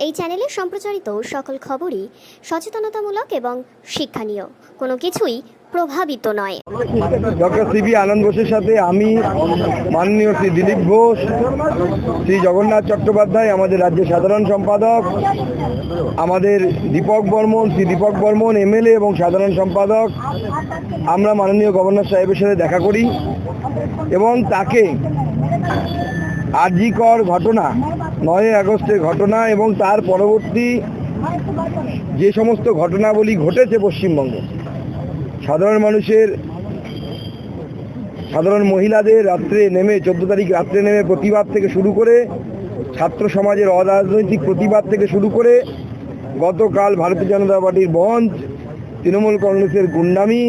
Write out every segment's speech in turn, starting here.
এই চ্যানেলে সম্প্রচারিত সকল খবরই সচেতনতামূলক এবং শিক্ষণীয়, কোনো কিছুই প্রভাবিত নয়। ডক্টর সিবি আনন্দ বোসের সাথে আমি, মাননীয় শ্রী দিলীপ ঘোষ, শ্রী জগন্নাথ চট্টোপাধ্যায় আমাদের রাজ্যের সাধারণ সম্পাদক, আমাদের শ্রী দীপক বর্মন এমএলএ এবং সাধারণ সম্পাদক, আমরা মাননীয় গভর্নর সাহেবের সাথে দেখা করি এবং তাকে আরজিকর ঘটনা, 9 আগস্টের ঘটনা এবং তার পরবর্তী যে সমস্ত ঘটনাবলী ঘটেছে পশ্চিমবঙ্গে, সাধারণ মহিলাদের রাত্রে নেমে 14 তারিখ রাত্রে নেমে প্রতিবাদ থেকে শুরু করে, ছাত্র সমাজের অরাজনৈতিক প্রতিবাদ থেকে শুরু করে, গতকাল ভারতীয় জনতা পার্টির বন্ধ, তৃণমূল কংগ্রেসের গুন্ডামি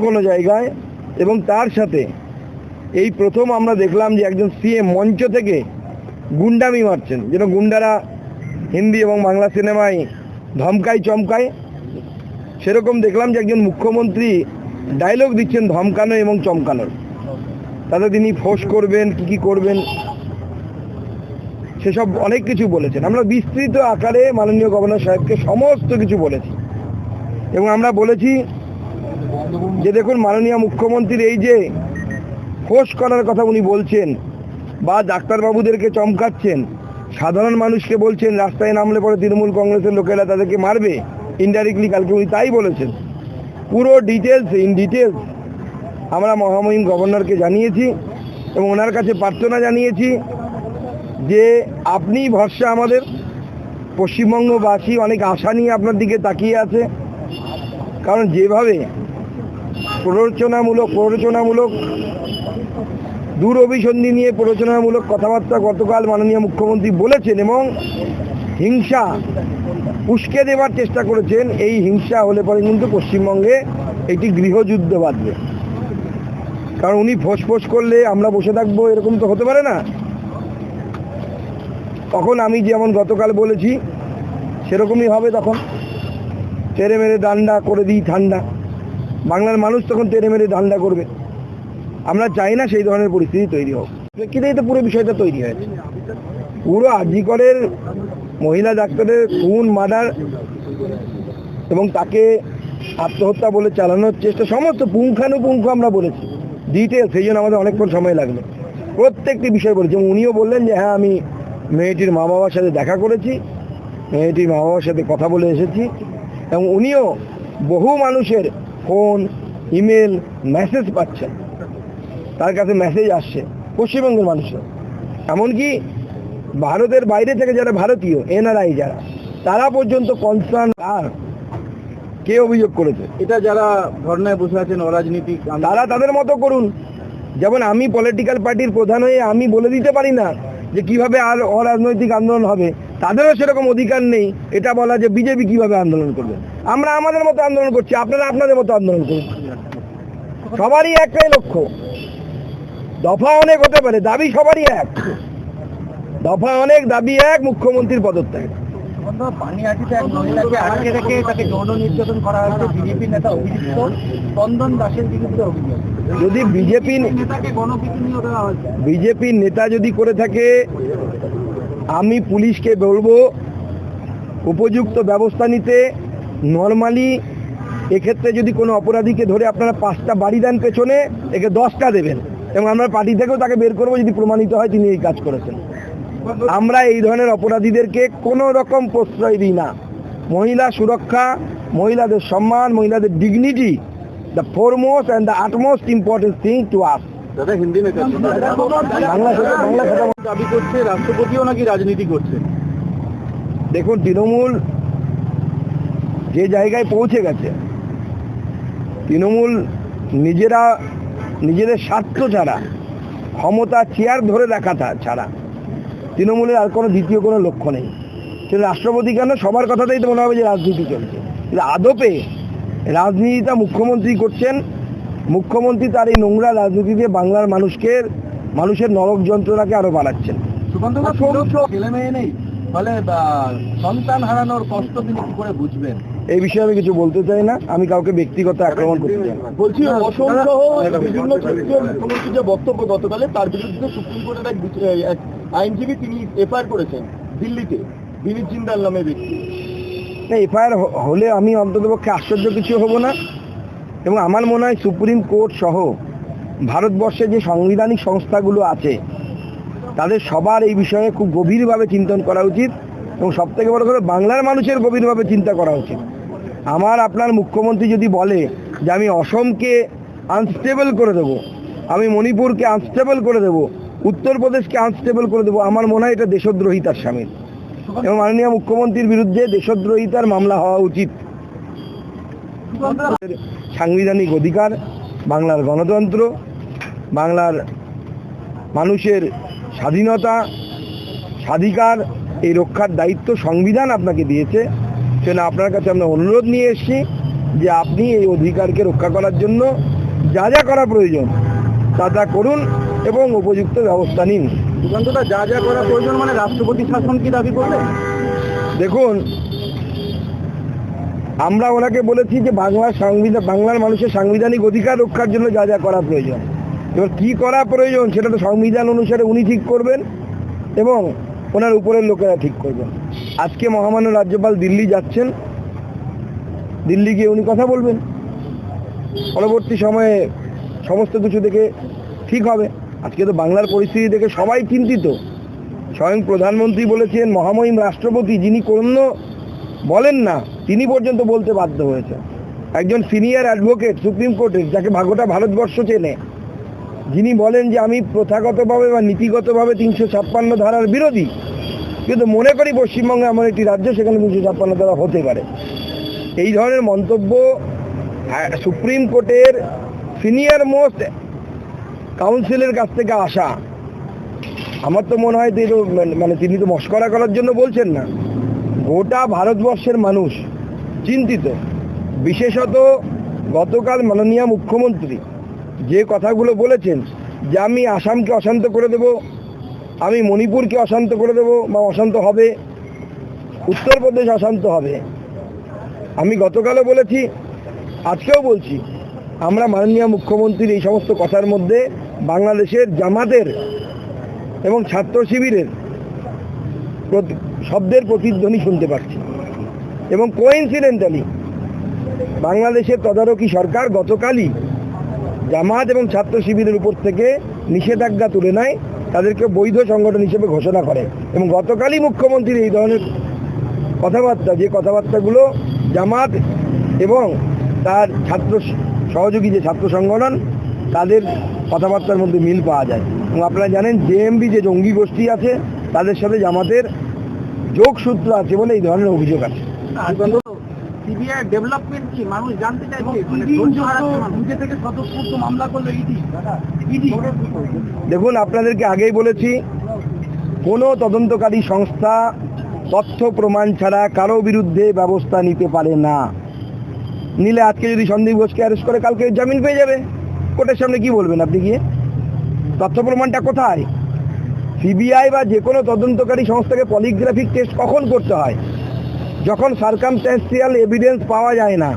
কোনো জায়গায়, এবং তার সাথে এই প্রথম আমরা দেখলাম যে একজন সিএম মঞ্চ থেকে গুন্ডামি মারছেন, যেন গুন্ডারা হিন্দি এবং বাংলা সিনেমায় ধমকায় চমকায়, সেরকম দেখলাম যে একজন মুখ্যমন্ত্রী ডায়লগ দিচ্ছেন ধমকানো এবং চমকানোর। তাতে তিনি ফোর্স করবেন, কি করবেন সেসব অনেক কিছু বলেছেন। আমরা বিস্তৃত আকারে মাননীয় গভর্নর সাহেবকে সমস্ত কিছু বলেছি এবং আমরা বলেছি যে দেখুন, মাননীয় মুখ্যমন্ত্রীর এই যে ফোর্স করার কথা উনি বলছেন বা ডাক্তারবাবুদেরকে চমকাচ্ছেন, সাধারণ মানুষকে বলছেন রাস্তায় নামলে পরে তৃণমূল কংগ্রেসের লোকেরা তাদেরকে মারবে, ইনডাইরেক্টলি কালকে উনি তাই বলেছেন। পুরো ডিটেলস আমরা মহামহিম গভর্নরকে জানিয়েছি এবং ওনার কাছে প্রার্থনা জানিয়েছি যে আপনি ভরসা, আমাদের পশ্চিমবঙ্গবাসী অনেক আশা নিয়ে আপনার দিকে তাকিয়ে আছে। কারণ যেভাবে প্ররোচনামূলক দূরভিসন্ধি নিয়ে প্ররোচনামূলক কথাবার্তা গতকাল মাননীয় মুখ্যমন্ত্রী বলেছেন এবং হিংসা উস্কে দেওয়ার চেষ্টা করেছেন, এই হিংসা হলে পরে কিন্তু পশ্চিমবঙ্গে একটি গৃহযুদ্ধ বাঁধবে। কারণ উনি ফোঁস করলে আমরা বসে থাকবো, এরকম তো হতে পারে না। তখন আমি যেমন গতকাল বলেছি সেরকমই হবে, তখন তেরে মেরে ডান্ডা করে দিই ঠান্ডা, বাংলার মানুষ তখন তেরে মেরে ডান্ডা করবে। আমরা চাই না সেই ধরনের পরিস্থিতি তৈরি হোক। প্রেক্ষিতেই তো পুরো বিষয়টা তৈরি হয়েছে। পুরো আরজিকরের মহিলা ডাক্তারের খুন, মার্ডার এবং তাকে আত্মহত্যা বলে চালানোর চেষ্টা, সমস্ত পুঙ্খানুপুঙ্খ আমরা বলেছি, ডিটেলস। সেই জন্য আমাদের অনেকক্ষণ সময় লাগলো, প্রত্যেকটি বিষয় বলেছি। এবং উনিও বললেন যে হ্যাঁ, আমি মেয়েটির মা বাবার সাথে দেখা করেছি, মেয়েটির মা বাবার সাথে কথা বলে এসেছি, এবং উনিও বহু মানুষের ফোন, ইমেল, মেসেজ পাচ্ছেন, তার কাছে মেসেজ আসছে পশ্চিমবঙ্গের মানুষের, এমনকি ভারতের বাইরে থেকে যারা ভারতীয় এনআরআই যারা, তারা পর্যন্ত কনসার্ন। আর কে অভিযোগ করেছে? এটা যারা ধর্নায় বসে আছেন অরাজনীতিক, তারা তাদের মতো করুন। যেমন আমি পলিটিক্যাল পার্টির প্রধান হয়ে আমি বলে দিতে পারি না যে কিভাবে আর অরাজনৈতিক আন্দোলন হবে, তাদেরও সেরকম অধিকার নেই এটা বলা যে বিজেপি কিভাবে আন্দোলন করবে। আমরা আমাদের মতো আন্দোলন করছি, আপনারা আপনাদের মতো আন্দোলন করুন। সবারই একটাই লক্ষ্য, দফা অনেক হতে পারে, দাবি সবারই এক, দফা অনেক, দাবি এক, মুখ্যমন্ত্রীর পদত্যাগ। পানিহাটিতে এক মহিলাকে আটকে রেখে তাকে যৌন নির্যাতন করা হয়েছে, বিজেপি নেতা অভিযুক্ত স্পন্দন দাসের বিরুদ্ধে অভিযোগ। যদি বিজেপি নেতা যদি করে থাকে, আমি পুলিশকে বলবো উপযুক্ত ব্যবস্থা নিতে। নর্মালি এক্ষেত্রে যদি কোনো অপরাধীকে ধরে আপনারা 5টা বাড়ি দেন পেছনে, একে 10টা দেবেন এবং আমরা পার্টি থেকেও তাকে বের করবো যদি প্রমাণিত হয় তিনি এই কাজ করেছেন। আমরা এই ধরনের অপরাধীদেরকে কোনো রকম প্রশ্রয় দিই না। মহিলা সুরক্ষা, মহিলাদের সম্মান, মহিলাদের dignity, the foremost and the utmost important thing to us. দাদা হিন্দি নেতা বাংলা দাবি করছে রাষ্ট্রপতিও নাকি রাজনীতি করছে। দেখুন, তৃণমূল যে জায়গায় পৌঁছে গেছে, তৃণমূল নিজেদের স্বার্থ ছাড়া, ক্ষমতা চেয়ার ধরে রাখা ছাড়া তৃণমূলের আর কোনো দ্বিতীয় কোনো লক্ষ্য নেই। সে রাষ্ট্রপতি কেন, সবার কথাতেই তো মনে হবে যে রাজনীতি চলছে, কিন্তু আদপে রাজনীতিটা মুখ্যমন্ত্রী করছেন। মুখ্যমন্ত্রী তার এই নোংরা রাজনীতিতে বাংলার মানুষের নরক যন্ত্রণাকে আরো বাড়াচ্ছেন। ছেলে মেয়ে নেই ফলে সন্তান হারানোর কষ্ট তিনি কি করে বুঝবেন? এই বিষয়ে আমি কিছু বলতে চাই না, আমি কাউকে ব্যক্তিগত আক্রমণ করতে চাই না। বলছি, অসংখ্য বিভিন্ন ক্ষেত্রে মুখ্যমন্ত্রী যে বক্তব্য গতকালে, তার বিরুদ্ধে সুপ্রিম কোর্টের এক আইনজীবী তিনি এফআইআর করেছেন দিল্লিতে। বিনীত জিন্দাল নামে ব্যক্তি। এফআইআর হলে আমি অন্ততপক্ষে আশ্চর্য কিছু হব না, এবং আমার মনে হয় সুপ্রিম কোর্ট সহ ভারতবর্ষে যে সাংবিধানিক সংস্থাগুলো আছে তাদের সবার এই বিষয়ে খুব গভীরভাবে চিন্তন করা উচিত, এবং সবথেকে বড় কথা বাংলার মানুষের গভীরভাবে চিন্তা করা উচিত। আমার আপনার মুখ্যমন্ত্রী যদি বলে যে আমি অসমকে আনস্টেবল করে দেবো, আমি মণিপুরকে আনস্টেবল করে দেবো, উত্তরপ্রদেশকে আনস্টেবল করে দেবো, আমার মনে হয় এটা দেশদ্রোহিতার শামিল, এবং মাননীয় মুখ্যমন্ত্রীর বিরুদ্ধে দেশদ্রোহিতার মামলা হওয়া উচিত। সাংবিধানিক অধিকার, বাংলার গণতন্ত্র, বাংলার মানুষের স্বাধীনতা স্বাধিকার এই রক্ষার দায়িত্ব সংবিধান আপনাকে দিয়েছে। সেজন্য আপনার কাছে আমরা অনুরোধ নিয়ে এসেছি যে আপনি এই অধিকারকে রক্ষা করার জন্য যা যা করা প্রয়োজন তা করুন এবং উপযুক্ত ব্যবস্থা নিন। সুকান্তদা, যা যা করা প্রয়োজন মানে রাষ্ট্রপতি শাসন কি দাবি করবে? দেখুন, আমরা ওনাকে বলেছি যে বাংলার মানুষের সাংবিধানিক অধিকার রক্ষার জন্য যা যা করা প্রয়োজন। এবার কী করা প্রয়োজন সেটা তো সংবিধান অনুসারে উনি ঠিক করবেন এবং ওনার উপরের লোকেরা ঠিক করবেন। আজকে মহামান্য রাজ্যপাল দিল্লি যাচ্ছেন, দিল্লি গিয়ে উনি কথা বলবেন, পরবর্তী সময়ে সমস্ত কিছু দেখে ঠিক হবে। আজকে তো বাংলার পরিস্থিতি দেখে সবাই চিন্তিত। স্বয়ং প্রধানমন্ত্রী বলেছেন, মহামহিম রাষ্ট্রপতি যিনি কোনো বলেন না তিনি পর্যন্ত বলতে বাধ্য হয়েছে। একজন সিনিয়র অ্যাডভোকেট সুপ্রিম কোর্টের, যাকে গোটা ভারতবর্ষ চেনে, যিনি বলেন যে আমি প্রথাগতভাবে বা নীতিগতভাবে 356 ধারার বিরোধী, কিন্তু মনে করি পশ্চিমবঙ্গে এমন একটি রাজ্য সেখানে 356 ধারা হতে পারে। এই ধরনের মন্তব্য সুপ্রিম কোর্টের সিনিয়র মোস্ট কাউন্সিলের কাছ থেকে আসা, আমার তো মনে হয় মানে তিনি তো মস্করা করার জন্য বলছেন না। গোটা ভারতবর্ষের মানুষ চিন্তিত। বিশেষত গতকাল মাননীয় মুখ্যমন্ত্রী যে কথাগুলো বলেছেন যে আমি আসামকে অশান্ত করে দেব, আমি মণিপুরকে অশান্ত করে দেব বা অশান্ত হবে, উত্তরপ্রদেশ অশান্ত হবে। আমি গতকালও বলেছি, আজকেও বলছি, আমরা মাননীয় মুখ্যমন্ত্রীর এই সমস্ত কথার মধ্যে বাংলাদেশের জামাতের এবং ছাত্র শিবিরের শব্দের প্রতিধ্বনি শুনতে পাচ্ছি। এবং কোইন্সিডেন্টালি বাংলাদেশের তদারকি সরকার গতকালই জামাত এবং ছাত্র শিবিরের উপর থেকে নিষেধাজ্ঞা তুলে নেয়, তাদেরকে বৈধ সংগঠন হিসেবে ঘোষণা করে। এবং গতকালই মুখ্যমন্ত্রীর এই ধরনের কথাবার্তা, যে কথাবার্তাগুলো জামাত এবং তার ছাত্র সহযোগী যে ছাত্র সংগঠন তাদের কথাবার্তার মধ্যে মিল পাওয়া যায়। এবং আপনারা জানেন জেএমবি যে জঙ্গি গোষ্ঠী আছে তাদের সাথে জামাতের যোগসূত্র আছে বলে এই ধরনের অভিযোগ আছে। সিবিআই ডেভেলপমেন্ট কি মানুষ জানতে চাইছে? নিজে থেকে স্বতঃস্ফূর্ত মামলা করলো ইডি। দেখুন, আপনাদেরকে আগেই বলেছি, কোনো তদন্তকারী সংস্থা তথ্য প্রমাণ ছাড়া কারো বিরুদ্ধে ব্যবস্থা নিতে পারে না। নিলে আজকে যদি সন্দীপ ঘোষকে অ্যারেস্ট করে কালকে জামিন পেয়ে যাবে। কোর্টের সামনে কি বলবেন আপনি গিয়ে? তথ্য প্রমাণটা কোথায়? সিবিআই বা যে কোনো তদন্তকারী সংস্থাকে পলিগ্রাফিক টেস্ট কখন করতে হয়? যখন সার্কামস্ট্যান্সিয়াল এভিডেন্স পাওয়া যায় না।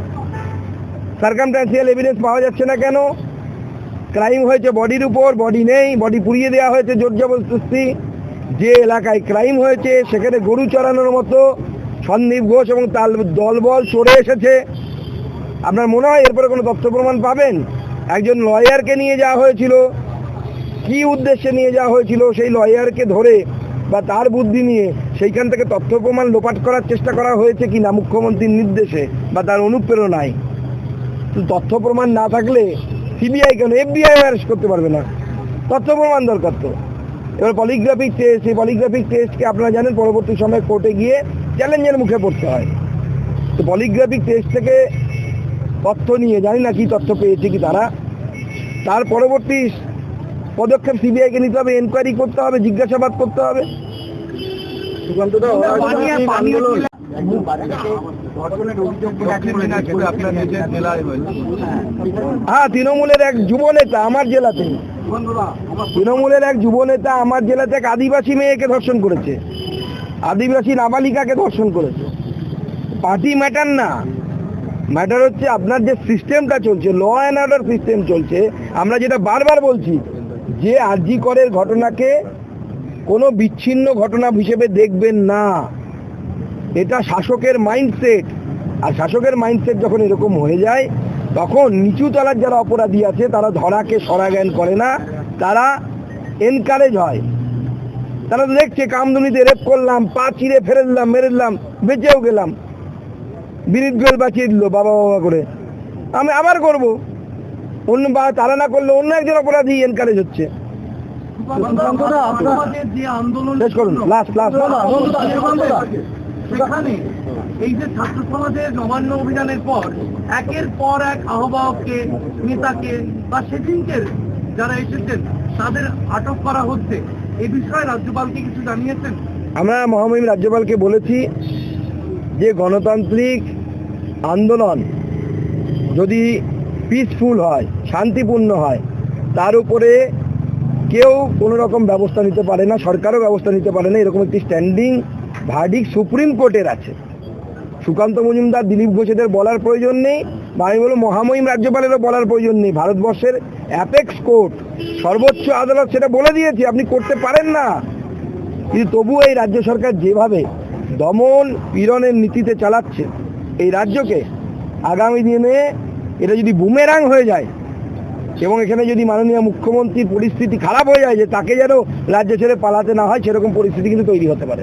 সার্কামস্ট্যান্সিয়াল এভিডেন্স পাওয়া যাচ্ছে না কেন? ক্রাইম হয়েছে বডির উপর, বডি নেই, বডি পুড়িয়ে দেওয়া হয়েছে জোর জবরদস্তি। যে এলাকায় ক্রাইম হয়েছে সেখানে গরু চড়ানোর মতো সন্দীপ ঘোষ এবং তার দলবল চড়ে এসেছে। আপনার মনে হয় এরপরে কোনো তথ্য প্রমাণ পাবেন? একজন লয়ারকে নিয়ে যাওয়া হয়েছিল, কি উদ্দেশ্যে নিয়ে যাওয়া হয়েছিল সেই লয়ারকে ধরে বা তার বুদ্ধি নিয়ে সেইখান থেকে তথ্য প্রমাণ লোপাট করার চেষ্টা করা হয়েছে কি না মুখ্যমন্ত্রীর নির্দেশে বা তার অনুপ্রেরণায়? তথ্য প্রমাণ না থাকলে সিবিআই কেন FBI অ্যারেস্ট করতে পারবে না? তথ্য প্রমাণ দরকার তো। এবার পলিগ্রাফিক টেস্ট, এই পলিগ্রাফিক টেস্টকে আপনারা জানেন পরবর্তী সময় কোর্টে গিয়ে চ্যালেঞ্জের মুখে পড়তে হয়। তো পলিগ্রাফিক টেস্ট থেকে তথ্য নিয়ে জানি না কি তথ্য পেয়েছে কি তার পরবর্তী পদক্ষেপ সিবিআইকে নিতে হবে, এনকোয়ারি করতে হবে, জিজ্ঞাসাবাদ করতে হবে। হ্যাঁ, তৃণমূলের এক যুব নেতা আমার জেলাতে, এক আদিবাসী মেয়েকে ধর্ষণ করেছে, আদিবাসী নাবালিকাকে ধর্ষণ করেছে। পার্টি ম্যাটার না, ম্যাটার হচ্ছে আপনার যে সিস্টেমটা চলছে, ল অ্যান্ড অর্ডার সিস্টেম চলছে। আমরা যেটা বারবার বলছি যে আরজি করের ঘটনাকে কোনো বিচ্ছিন্ন ঘটনা হিসেবে দেখবেন না। এটা শাসকের মাইন্ডসেট। আর শাসকের মাইন্ডসেট যখন এরকম হয়ে যায়, তখন নিচু তলার যারা অপরাধী আছে তারা ধরাকে সরা জ্ঞান করে না, তারা এনকারেজ হয়। তারা তো দেখছে কামদুনিতে রেপ করলাম, পা চিরে ফেলে দিলাম, মেরে দিলাম, বেঁচেও গেলাম, বিনীত গোয়েল বাঁচিয়ে দিল বাবা বাবা করে, আমি আবার করব। অন্য বা তারা না করলে অন্য একজন অপরাধী এনকারেজ হচ্ছে। আপনাদের যে আন্দোলন শেষ করুন, লাস্ট সেখানে এই যে ছাত্র সমাজের নবান্ন অভিযানের পর একের পর এক আহ্বায়ককে, নেতাকে বা সেদিনকে যারা এসেছেন তাদের আটক করা হচ্ছে, এই বিষয়ে রাজ্যপালকে কিছু জানিয়েছেন? আমরা মহামহিম রাজ্যপালকে বলেছি যে গণতান্ত্রিক আন্দোলন যদি পিসফুল হয়, শান্তিপূর্ণ হয়, তার উপরে কেউ কোনো রকম ব্যবস্থা নিতে পারে না, সরকারও ব্যবস্থা নিতে পারে না। এরকম একটি স্ট্যান্ডিং ভার্ডিক্ট সুপ্রিম কোর্টের আছে। সুকান্ত মজুমদার, দিলীপ ঘোষেদের বলার প্রয়োজন নেই, বা আমি বলবো মহামহিম রাজ্যপালেরও বলার প্রয়োজন নেই। ভারতবর্ষের অ্যাপেক্স কোর্ট, সর্বোচ্চ আদালত সেটা বলে দিয়েছে আপনি করতে পারেন না। কিন্তু তবুও এই রাজ্য সরকার যেভাবে দমন পীড়নের নীতিতে চালাচ্ছে এই রাজ্যকে, আগামী দিনে এটা যদি বুমেরাং হয়ে যায় এবং এখানে যদি মাননীয় মুখ্যমন্ত্রীর পরিস্থিতি খারাপ হয়ে যায় যে তাকে যেন রাজ্য ছেড়ে পালাতে না হয়, সেরকম পরিস্থিতি কিন্তু তৈরি হতে পারে।